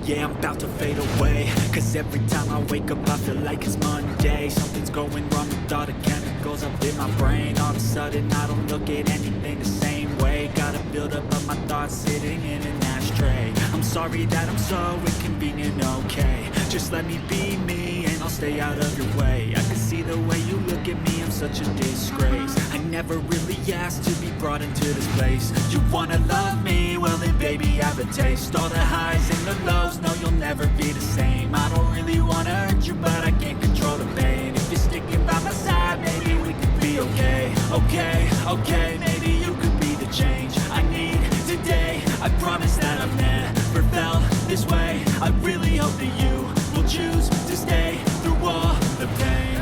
yeah, I'm about to fade away. Cause every time I wake up I feel like it's Monday. Something's going wrong with all the chemicals up in my brain. All of a sudden I don't look at anything the same way. Gotta build up of my thoughts sitting in an ashtray. I'm sorry that I'm so inconvenient, okay. Just let me be me and I'll stay out of your way. I can see the way you look at me, I'm such a disgrace. I never really asked to be brought into this place. You wanna love me? Well then baby, have a taste. All the highs and the lows, no you'll never be the same. I don't really wanna hurt you, but I can't control the pain. If you're sticking by my side, maybe we could be okay. Okay, maybe you could be the change I need today. I promise that I've never felt this way. I really hope that you will choose to stay through all the pain.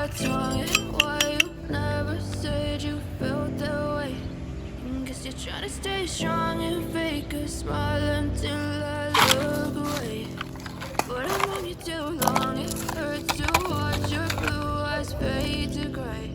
what's wrong and why you never said you felt that way. Guess you're trying to stay strong and fake a smile until I look away. But I've known you too long, it hurts to watch your blue eyes fade to gray.